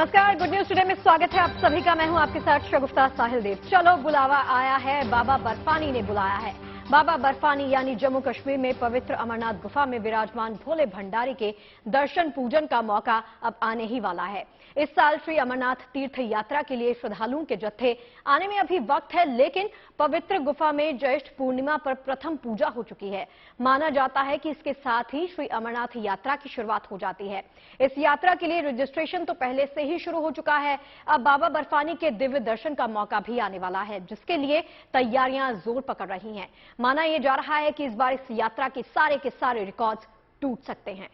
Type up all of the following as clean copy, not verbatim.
नमस्कार, good news today में स्वागत है आप सभी का। मैं हूं आपके साथ शगुफ्ता साहिल देव। चलो बुलावा आया है, बाबा बर्फानी ने बुलाया है। बाबा बर्फानी यानी जम्मू कश्मीर में पवित्र अमरनाथ गुफा में विराजमान भोले भंडारी के दर्शन पूजन का मौका अब आने ही वाला है। इस साल श्री अमरनाथ तीर्थ यात्रा के लिए श्रद्धालुओं के जत्थे आने में अभी वक्त है, लेकिन पवित्र गुफा में ज्येष्ठ पूर्णिमा पर प्रथम पूजा हो चुकी है। माना जाता है कि इसके साथ ही श्री अमरनाथ यात्रा की शुरुआत हो जाती है। इस यात्रा के लिए रजिस्ट्रेशन तो पहले से ही शुरू हो चुका है। अब बाबा बर्फानी के दिव्य दर्शन का मौका भी आने वाला है, जिसके लिए तैयारियां जोर पकड़ रही हैं। माना यह जा रहा है कि इस बार इस यात्रा के सारे रिकॉर्ड्स टूट सकते हैं।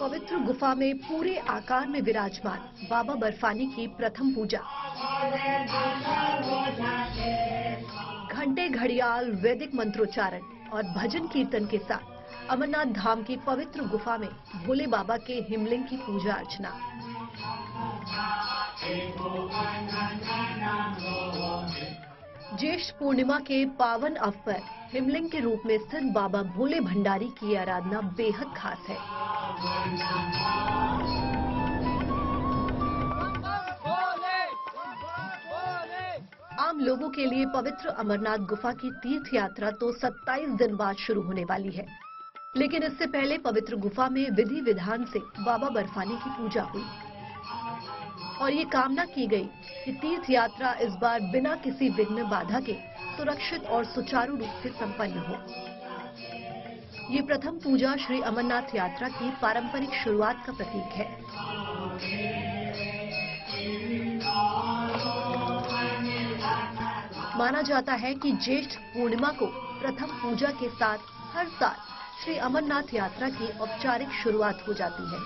पवित्र गुफा में पूरे आकार में विराजमान बाबा बर्फानी की प्रथम पूजा। घंटे, घड़ियाल, वैदिक मंत्रोच्चारण और भजन कीर्तन के साथ अमरनाथ धाम की पवित्र गुफा में भोले बाबा के हिमलिंग की पूजा अर्चना। ज्येष्ठ पूर्णिमा के पावन अवसर पर हिमलिंग के रूप में स्थित बाबा भोले भंडारी की आराधना बेहद खास है। आम लोगों के लिए पवित्र अमरनाथ गुफा की तीर्थ यात्रा तो 27 दिन बाद शुरू होने वाली है, लेकिन इससे पहले पवित्र गुफा में विधि विधान से बाबा बर्फानी की पूजा हुई और ये कामना की गई कि तीर्थ यात्रा इस बार बिना किसी विघ्न बाधा के सुरक्षित और सुचारू रूप से संपन्न हो। ये प्रथम पूजा श्री अमरनाथ यात्रा की पारंपरिक शुरुआत का प्रतीक है। माना जाता है कि ज्येष्ठ पूर्णिमा को प्रथम पूजा के साथ हर साल श्री अमरनाथ यात्रा की औपचारिक शुरुआत हो जाती है।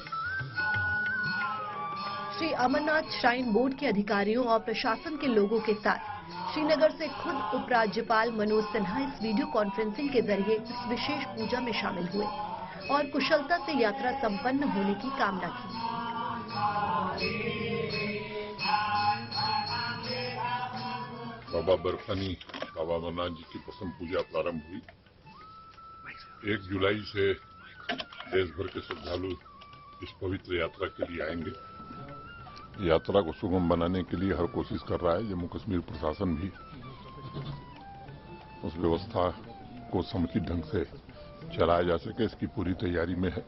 श्री अमरनाथ श्राइन बोर्ड के अधिकारियों और प्रशासन के लोगों के साथ श्रीनगर से खुद उपराज्यपाल मनोज सिन्हा इस वीडियो कॉन्फ्रेंसिंग के जरिए इस विशेष पूजा में शामिल हुए और कुशलता से यात्रा संपन्न होने की कामना की। बाबा बर्फानी बाबा अमरनाथ जी की प्रथम पूजा प्रारंभ हुई। 1 जुलाई से देश भर के श्रद्धालु इस पवित्र यात्रा के लिए आएंगे। यात्रा को सुगम बनाने के लिए हर कोशिश कर रहा है। जम्मू कश्मीर प्रशासन भी उस व्यवस्था को समुचित ढंग से चलाया जा सके, इसकी पूरी तैयारी में है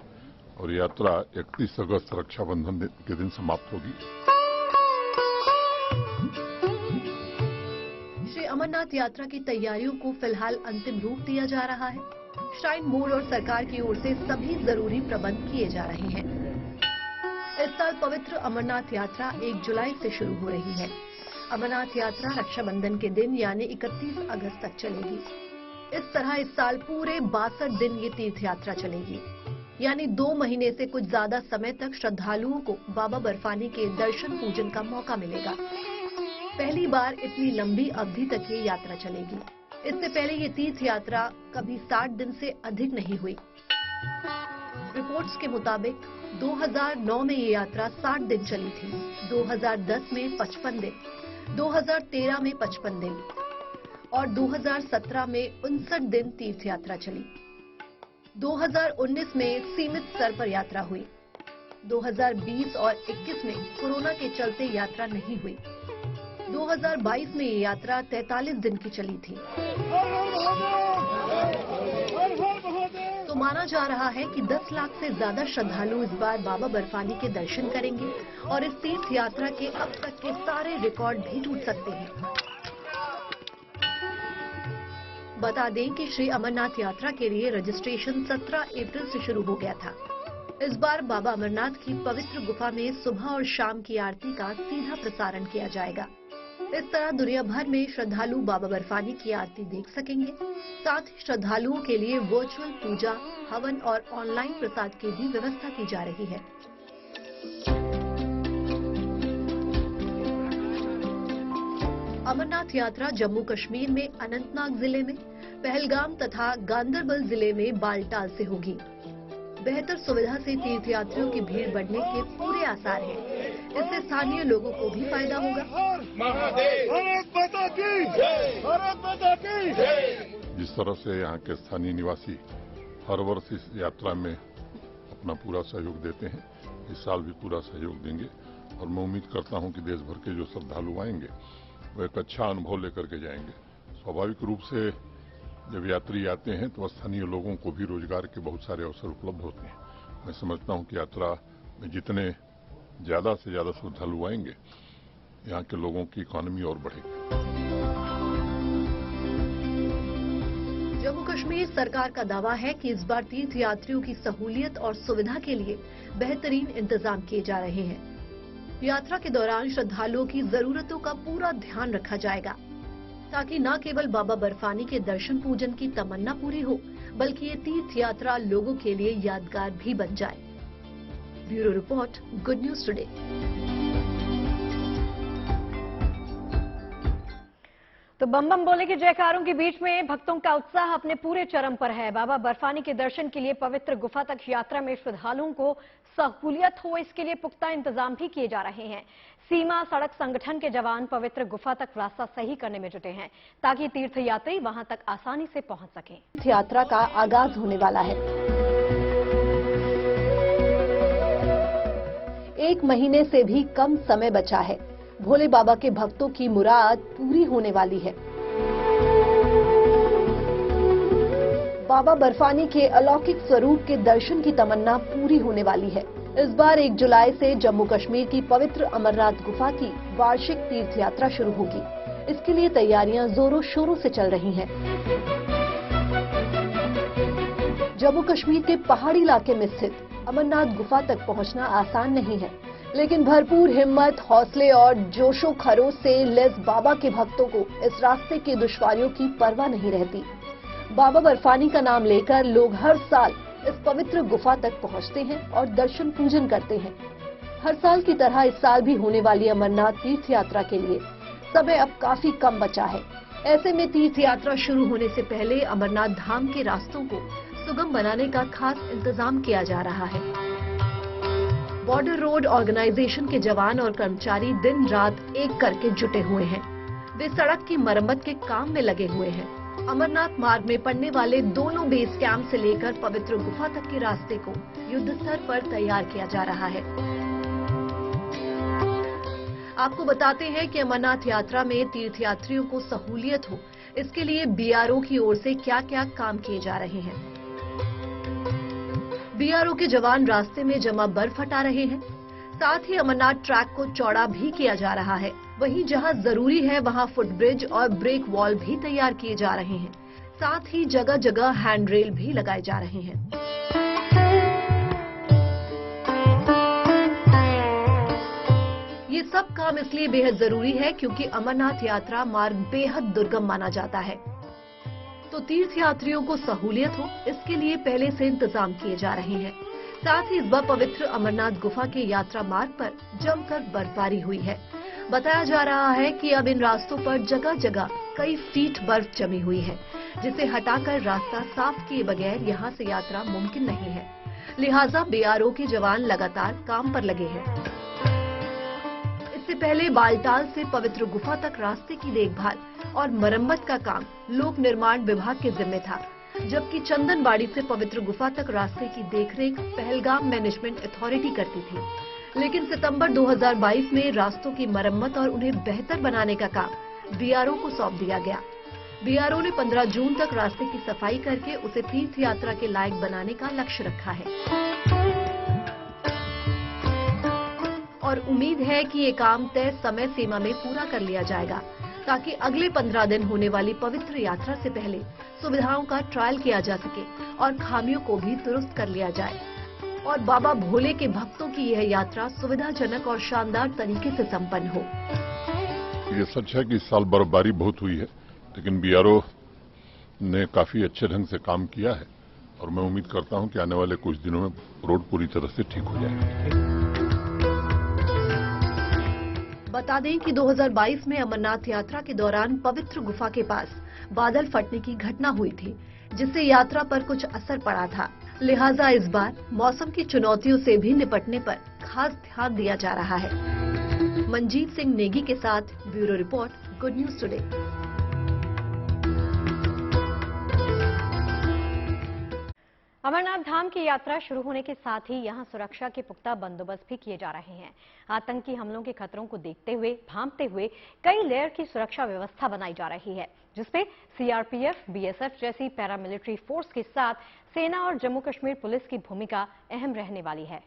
और यात्रा 31 अगस्त रक्षाबंधन के दिन समाप्त होगी। श्री अमरनाथ यात्रा की तैयारियों को फिलहाल अंतिम रूप दिया जा रहा है। श्राइन बोर्ड और सरकार की ओर से सभी जरूरी प्रबंध किए जा रहे हैं। इस साल पवित्र अमरनाथ यात्रा 1 जुलाई से शुरू हो रही है। अमरनाथ यात्रा रक्षाबंधन के दिन यानी 31 अगस्त तक चलेगी। इस तरह इस साल पूरे 62 दिन ये तीर्थ यात्रा चलेगी, यानी 2 महीने से कुछ ज्यादा समय तक श्रद्धालुओं को बाबा बर्फानी के दर्शन पूजन का मौका मिलेगा। पहली बार इतनी लंबी अवधि तक ये यात्रा चलेगी। इससे पहले ये तीर्थ यात्रा कभी 60 दिन से अधिक नहीं हुई। रिपोर्ट्स के मुताबिक 2009 में ये यात्रा 60 दिन चली थी, 2010 में 55 दिन, 2013 में 55 दिन और 2017 में 59 दिन तीर्थ यात्रा चली। 2019 में सीमित स्तर पर यात्रा हुई। 2020 और 21 में कोरोना के चलते यात्रा नहीं हुई। 2022 में ये यात्रा 43 दिन की चली थी। तो माना जा रहा है कि 10 लाख से ज्यादा श्रद्धालु इस बार बाबा बर्फानी के दर्शन करेंगे और इस तीर्थ यात्रा के अब तक के सारे रिकॉर्ड भी टूट सकते हैं। बता दें कि श्री अमरनाथ यात्रा के लिए रजिस्ट्रेशन 17 अप्रैल से शुरू हो गया था। इस बार बाबा अमरनाथ की पवित्र गुफा में सुबह और शाम की आरती का सीधा प्रसारण किया जाएगा। इस तरह दुनिया भर में श्रद्धालु बाबा बर्फानी की आरती देख सकेंगे। साथ ही श्रद्धालुओं के लिए वर्चुअल पूजा, हवन और ऑनलाइन प्रसाद की भी व्यवस्था की जा रही है। अमरनाथ यात्रा जम्मू कश्मीर में अनंतनाग जिले में, पहलगाम तथा गांदरबल जिले में बालटाल से होगी। बेहतर सुविधा से तीर्थयात्रियों की भीड़ बढ़ने के पूरे आसार हैं। इससे स्थानीय लोगों को भी फायदा होगा। माता की जय, भारत माता की जय। जिस तरह से यहाँ के स्थानीय निवासी हर वर्ष इस यात्रा में अपना पूरा सहयोग देते हैं, इस साल भी पूरा सहयोग देंगे और मैं उम्मीद करता हूँ कि देश भर के जो श्रद्धालु आएंगे वो एक अच्छा अनुभव लेकर के जाएंगे। स्वाभाविक रूप से जब यात्री आते हैं तो स्थानीय लोगों को भी रोजगार के बहुत सारे अवसर उपलब्ध होते हैं। मैं समझता हूँ कि यात्रा में जितने ज्यादा से ज्यादा श्रद्धालु आएंगे, यहाँ के लोगों की इकोनॉमी और बढ़ेगी। जम्मू कश्मीर सरकार का दावा है कि इस बार तीर्थ यात्रियों की सहूलियत और सुविधा के लिए बेहतरीन इंतजाम किए जा रहे हैं। यात्रा के दौरान श्रद्धालुओं की जरूरतों का पूरा ध्यान रखा जाएगा, ताकि न केवल बाबा बर्फानी के दर्शन पूजन की तमन्ना पूरी हो, बल्कि ये तीर्थ यात्रा लोगों के लिए यादगार भी बन जाए। Bureau report, good news today. तो बम बम बोले के जयकारों के बीच में भक्तों का उत्साह अपने पूरे चरम पर है। बाबा बर्फानी के दर्शन के लिए पवित्र गुफा तक यात्रा में श्रद्धालुओं को सहूलियत हो, इसके लिए पुख्ता इंतजाम भी किए जा रहे हैं। सीमा सड़क संगठन के जवान पवित्र गुफा तक रास्ता सही करने में जुटे हैं, ताकि तीर्थयात्री वहां तक आसानी से पहुंच सकें। यात्रा का आगाज होने वाला है। 1 महीने से भी कम समय बचा है। भोले बाबा के भक्तों की मुराद पूरी होने वाली है। बाबा बर्फानी के अलौकिक स्वरूप के दर्शन की तमन्ना पूरी होने वाली है। इस बार 1 जुलाई से जम्मू कश्मीर की पवित्र अमरनाथ गुफा की वार्षिक तीर्थ यात्रा शुरू होगी। इसके लिए तैयारियां जोरों शोरों से चल रही हैं। जम्मू कश्मीर के पहाड़ी इलाके में स्थित अमरनाथ गुफा तक पहुंचना आसान नहीं है, लेकिन भरपूर हिम्मत, हौसले और जोशो खरोश से लैस बाबा के भक्तों को इस रास्ते की दुश्वारियों की परवाह नहीं रहती। बाबा बर्फानी का नाम लेकर लोग हर साल इस पवित्र गुफा तक पहुंचते हैं और दर्शन पूजन करते हैं। हर साल की तरह इस साल भी होने वाली अमरनाथ तीर्थ यात्रा के लिए समय अब काफी कम बचा है। ऐसे में तीर्थ यात्रा शुरू होने से पहले अमरनाथ धाम के रास्तों को सुगम बनाने का खास इंतजाम किया जा रहा है। बॉर्डर रोड ऑर्गेनाइजेशन के जवान और कर्मचारी दिन रात एक करके जुटे हुए हैं। वे सड़क की मरम्मत के काम में लगे हुए हैं। अमरनाथ मार्ग में पड़ने वाले दोनों बेस कैंप से लेकर पवित्र गुफा तक के रास्ते को युद्ध स्तर पर तैयार किया जा रहा है। आपको बताते हैं कि अमरनाथ यात्रा में तीर्थयात्रियों को सहूलियत हो, इसके लिए बीआरओ की ओर से क्या क्या काम किए जा रहे हैं। बीआरओ के जवान रास्ते में जमा बर्फ हटा रहे हैं। साथ ही अमरनाथ ट्रैक को चौड़ा भी किया जा रहा है। वहीं जहां जरूरी है वहां फुटब्रिज और ब्रेक वॉल भी तैयार किए जा रहे हैं। साथ ही जगह जगह हैंड रेल भी लगाए जा रहे हैं। ये सब काम इसलिए बेहद जरूरी है क्योंकि अमरनाथ यात्रा मार्ग बेहद दुर्गम माना जाता है। तो तीर्थयात्रियों को सहूलियत हो, इसके लिए पहले से इंतजाम किए जा रहे हैं। साथ ही इस बार पवित्र अमरनाथ गुफा के यात्रा मार्ग पर जमकर बर्फबारी हुई है। बताया जा रहा है कि अब इन रास्तों पर जगह जगह कई फीट बर्फ जमी हुई है, जिसे हटाकर रास्ता साफ किए बगैर यहां से यात्रा मुमकिन नहीं है। लिहाजा बीआरओ के जवान लगातार काम पर लगे हैं। इससे पहले बालटाल से पवित्र गुफा तक रास्ते की देखभाल और मरम्मत का काम लोक निर्माण विभाग के जिम्मे था, जबकि चंदनबाड़ी से पवित्र गुफा तक रास्ते की देखरेख पहलगाम मैनेजमेंट अथॉरिटी करती थी। लेकिन सितंबर 2022 में रास्तों की मरम्मत और उन्हें बेहतर बनाने का काम बीआरओ को सौंप दिया गया। बीआरओ ने 15 जून तक रास्ते की सफाई करके उसे तीर्थ यात्रा के लायक बनाने का लक्ष्य रखा है और उम्मीद है कि ये काम तय समय सीमा में पूरा कर लिया जाएगा, ताकि अगले 15 दिन होने वाली पवित्र यात्रा से पहले सुविधाओं का ट्रायल किया जा सके और खामियों को भी दुरुस्त कर लिया जाए और बाबा भोले के भक्तों की यह यात्रा सुविधाजनक और शानदार तरीके से संपन्न हो। ये सच है कि इस साल बर्फबारी बहुत हुई है, लेकिन बीआरओ ने काफी अच्छे ढंग से काम किया है और मैं उम्मीद करता हूं कि आने वाले कुछ दिनों में रोड पूरी तरह से ठीक हो जाएगा। बता दें कि 2022 में अमरनाथ यात्रा के दौरान पवित्र गुफा के पास बादल फटने की घटना हुई थी, जिससे यात्रा पर कुछ असर पड़ा था। लिहाजा इस बार मौसम की चुनौतियों से भी निपटने पर खास ध्यान दिया जा रहा है। मंजीत सिंह नेगी के साथ bureau report, good news today. Amarnath धाम की यात्रा शुरू होने के साथ ही यहां सुरक्षा के पुख्ता बंदोबस्त भी किए जा रहे हैं। आतंकी हमलों के खतरों को देखते हुए, भांपते हुए कई लेयर की सुरक्षा व्यवस्था बनाई जा रही है, जिसपे सीआरपीएफ, बीएसएफ जैसी पैरामिलिट्री फोर्स के साथ सेना और जम्मू कश्मीर पुलिस की भूमिका अहम रहने वाली है।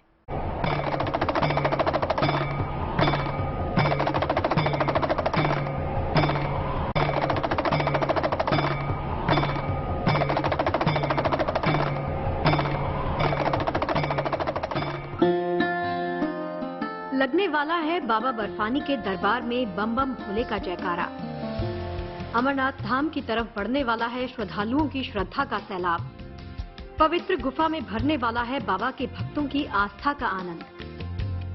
लगने वाला है बाबा बर्फानी के दरबार में बम बम भोले का जयकारा। अमरनाथ धाम की तरफ बढ़ने वाला है श्रद्धालुओं की श्रद्धा का सैलाब। पवित्र गुफा में भरने वाला है बाबा के भक्तों की आस्था का आनंद।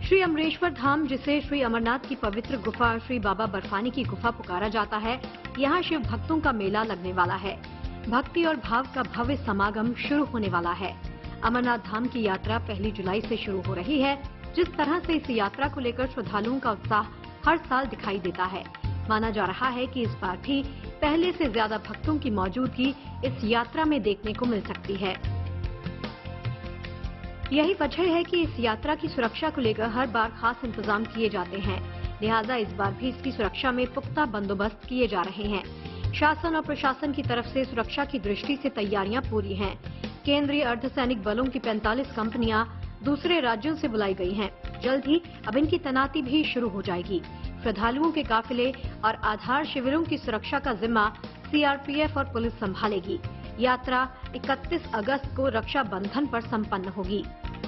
श्री अमरेश्वर धाम, जिसे श्री अमरनाथ की पवित्र गुफा श्री बाबा बर्फानी की गुफा पुकारा जाता है, यहाँ शिव भक्तों का मेला लगने वाला है। भक्ति और भाव का भव्य समागम शुरू होने वाला है। अमरनाथ धाम की यात्रा 1 जुलाई से शुरू हो रही है। जिस तरह से इस यात्रा को लेकर श्रद्धालुओं का उत्साह हर साल दिखाई देता है, माना जा रहा है कि इस बार भी पहले से ज्यादा भक्तों की मौजूदगी इस यात्रा में देखने को मिल सकती है। यही वजह है कि इस यात्रा की सुरक्षा को लेकर हर बार खास इंतजाम किए जाते हैं। लिहाजा इस बार भी इसकी सुरक्षा में पुख्ता बंदोबस्त किए जा रहे हैं। शासन और प्रशासन की तरफ से सुरक्षा की दृष्टि से तैयारियां पूरी हैं। केंद्रीय अर्धसैनिक बलों की 45 कंपनियां दूसरे राज्यों से बुलाई गई हैं। जल्द ही अब इनकी तैनाती भी शुरू हो जाएगी। श्रद्धालुओं के काफिले और आधार शिविरों की सुरक्षा का जिम्मा सीआरपीएफ और पुलिस संभालेगी। यात्रा 31 अगस्त को रक्षा बंधन पर संपन्न होगी।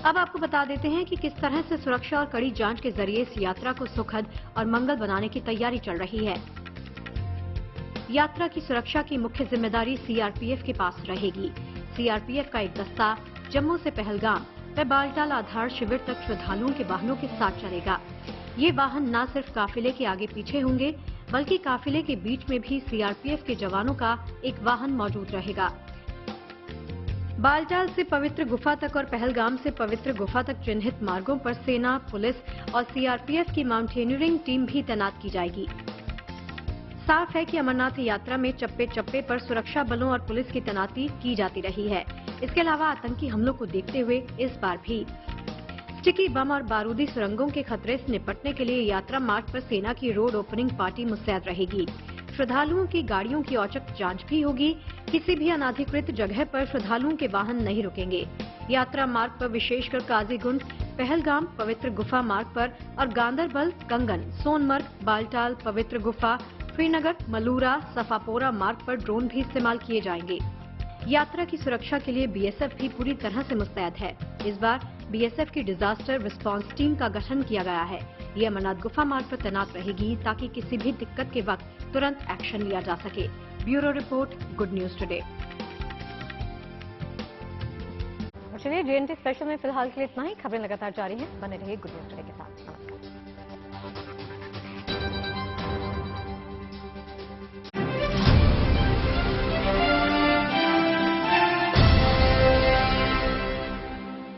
अब आपको बता देते हैं कि किस तरह से सुरक्षा और कड़ी जांच के जरिए इस यात्रा को सुखद और मंगल बनाने की तैयारी चल रही है। यात्रा की सुरक्षा की मुख्य जिम्मेदारी सीआरपीएफ के पास रहेगी। सीआरपीएफ का एक दस्ता जम्मू से पहलगाम व बालटाल आधार शिविर तक श्रद्धालुओं के वाहनों के साथ चलेगा। ये वाहन न सिर्फ काफिले के आगे पीछे होंगे, बल्कि काफिले के बीच में भी सीआरपीएफ के जवानों का एक वाहन मौजूद रहेगा। बालटाल से पवित्र गुफा तक और पहलगाम से पवित्र गुफा तक चिन्हित मार्गों पर सेना, पुलिस और सीआरपीएफ की माउंटेनियरिंग टीम भी तैनात की जाएगी। साफ है कि अमरनाथ यात्रा में चप्पे चप्पे पर सुरक्षा बलों और पुलिस की तैनाती की जाती रही है। इसके अलावा आतंकी हमलों को देखते हुए इस बार भी स्टिकी बम और बारूदी सुरंगों के खतरे से निपटने के लिए यात्रा मार्ग पर सेना की रोड ओपनिंग पार्टी मुस्तैद रहेगी। श्रद्धालुओं की गाड़ियों की औचक जांच भी होगी। किसी भी अनाधिकृत जगह पर श्रद्धालुओं के वाहन नहीं रुकेंगे। यात्रा मार्ग पर विशेषकर काजीगुंड, पहलगाम, पवित्र गुफा मार्ग पर और गांदरबल, कंगन, सोनमर्ग, बालटाल, पवित्र गुफा, श्रीनगर, मलूरा, सफापोरा मार्ग पर ड्रोन भी इस्तेमाल किए जाएंगे। यात्रा की सुरक्षा के लिए बीएसएफ भी पूरी तरह से मुस्तैद है। इस बार बीएसएफ की डिजास्टर रिस्पांस टीम का गठन किया गया है। ये अमरनाथ गुफा मार्ग पर तैनात रहेगी ताकि किसी भी दिक्कत के वक्त तुरंत एक्शन लिया जा सके। Bureau report, good news today. चलिए, जेएनटी स्पेशल में फिलहाल के लिए इतना ही। खबरें लगातार जारी हैं। बने रहिए गुड न्यूज टुडे के साथ। नमस्कार।